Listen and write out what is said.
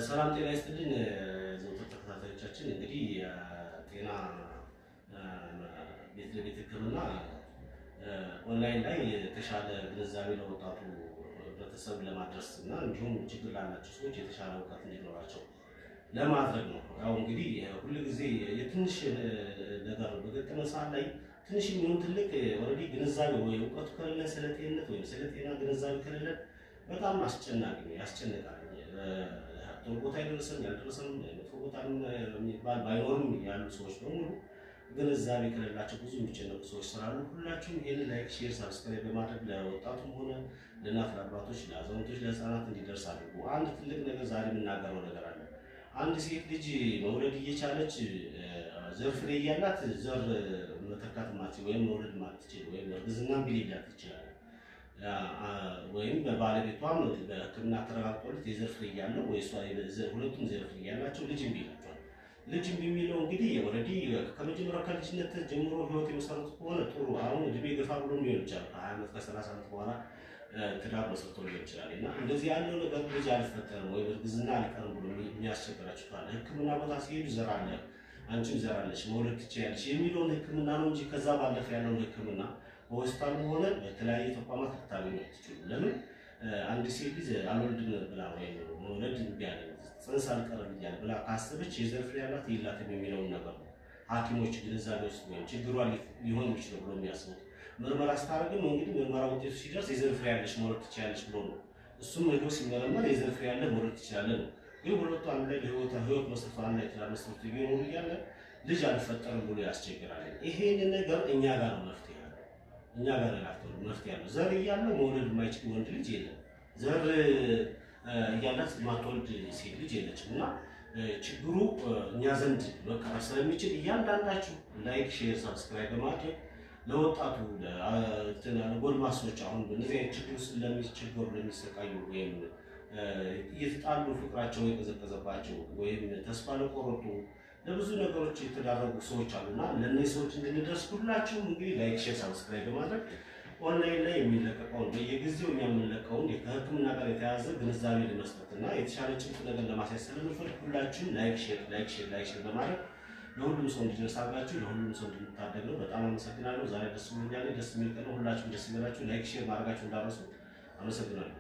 ሰላም ጤና ይስጥልን ዘውትር ተከታታዮቻችን እንግዲህ ጤና ቤት ለቤት ህክምና ኦንላይን ላይ የተሻለ ግንዛቤ ለወጣቱ ህብረተሰብ ለማድረስ እና እንዲሁም ችግር ላላቸው ሰዎች የተሻለ እውቀት እንዲኖራቸው ለማድረግ ነው። ያው እንግዲህ ሁሉ ጊዜ የትንሽ ነገር በገጠመ ሰዓት ላይ ትንሽ የሚሆን ትልቅ ኦልሬዲ ግንዛቤ ወይ እውቀቱ ከሌለ ስለ ጤንነት ወይ ስለ ጤና ግንዛቤ ከሌለ በጣም አስጨናቂ ነው፣ ያስጨንቃል። ጥሩ ቦታ ይደርሰን ያልደረሰን መጥፎ ቦታ የሚባል ባይኖርም ያሉ ሰዎች በሙሉ ግንዛቤ ከሌላቸው ብዙ የሚጨነቁ ሰዎች ስላሉ ሁላችሁም ይሄን ላይክ፣ ሼር፣ ሰብስክራይብ በማድረግ ለወጣቱም ሆነ ለእናት ለአባቶች፣ ለአዛውንቶች፣ ለህፃናት እንዲደርስ አድርጉ። አንድ ትልቅ ነገር ዛሬ የምናገረው ነገር አለ። አንድ ሴት ልጅ መውለድ እየቻለች ዘር ፍሬ እያላት ዘር መተካት ማትችል ወይም መውለድ ማትችል ወይም እርግዝና ቢሊላት ይችላል ወይም በባለቤቷም በህክምና ተረጋግጦለት የዘር ፍሬ እያለው ወይ እሷ ሁለቱም ዘር ፍሬ እያላቸው ልጅ እምቢ ይላቸዋል። ልጅ እምቢ የሚለው እንግዲህ ኦልሬዲ ከመጀመሪያው ከልጅነት ጀምሮ ህይወት የመሰረቱ ከሆነ ጥሩ፣ አሁን እድሜ ገፋ ብሎ ሊሆን ይችላል ከ20 ዓመት ከ30 ዓመት በኋላ ትዳር መስርቶ ሊሆን ይችላል እና እንደዚህ ያለው ነገር ልጅ አልፈጠርም ወይ እርግዝና አልቀርም ብሎ የሚያስቸግራችሁ ካለ ህክምና ቦታ ሲሄዱ ዘር አለ አንቺም ዘር አለሽ መውለድ ትችያለሽ የሚለውን ህክምና ነው እንጂ ከዛ ባለፈ ያለውን ህክምና በሆስፒታልም ሆነ በተለያዩ ተቋማት ልታገኙ አትችሉም። ለምን አንድ ሴት ልጅ አልወልድም ብላ ወይ መውለድ እምቢ አለኝ ጽንስ አልቀርም እያለ ብላ ካሰበች የዘር ፍሬ ያላት የላትም የሚለውን ነገር ነው ሐኪሞች ግንዛቤ ውስጥ ወይም ችግሯ ሊሆን የሚችለው ብሎ የሚያስቡት። ምርመራ ስታደርግም እንግዲህ ምርመራ ውጤቱ ሲደርስ የዘር ፍሬ ያለሽ መውለድ ትችያለሽ ብሎ ነው። እሱም ሄዶ ሲመረመር የዘር ፍሬ ያለ መውለድ ትችላለህ ነው። ግን ሁለቱ አንድ ላይ ህይወት መስርቶ አንድ ላይ ትዳር መስርቶ ቢኖሩ እያለ ልጅ አልፈጠርም ብሎ ያስቸግራል። ይሄን ነገር እኛ ጋር ነው መፍትሄ ያለው፣ እኛ ጋር ነው መፍትሄ ያለው። ዘር እያለው መውለድ የማይችል ወንድ ልጅ የለም፣ ዘር እያላት ማትወልድ ሴት ልጅ የለችም። እና ችግሩ እኛ ዘንድ መቀረፍ ስለሚችል እያንዳንዳችሁ ላይክ፣ ሼር፣ ሰብስክራይብ በማድረግ ለወጣቱ ጎልማሶች አሁን በእነዚህ አይነት ችግር ውስጥ ለሚቸገሩ ለሚሰቃዩ ወይም የተጣሉ ፍቅራቸው የቀዘቀዘባቸው ወይም ተስፋ ለቆረጡ ለብዙ ነገሮች የተዳረጉ ሰዎች አሉና ለእነዚህ ሰዎች እንድንደርስ ሁላችሁም እንግዲህ ላይክ፣ ሼር፣ ሰብስክራይብ በማድረግ ኦንላይን ላይ የሚለቀቀውን በየጊዜው የሚለቀቀውን ከህክምና ጋር የተያያዘ ግንዛቤ ለመስጠትና የተሻለ ጭብጥ ነገር ለማሳየት ስለምንፈልግ ሁላችሁም ላይክ ሼር በማድረግ ለሁሉም ሰው እንዲደርስ አድርጋችሁ ለሁሉም ሰው እንድታደግ ነው። በጣም አመሰግናለሁ። ዛሬ ደስ ብሎኛል። ደስ የሚል ቀን ነው። ሁላችሁም ደስ ይበላችሁ። ላይክ ሼር ማድረጋችሁ እንዳትረሱ። አመሰግናለሁ።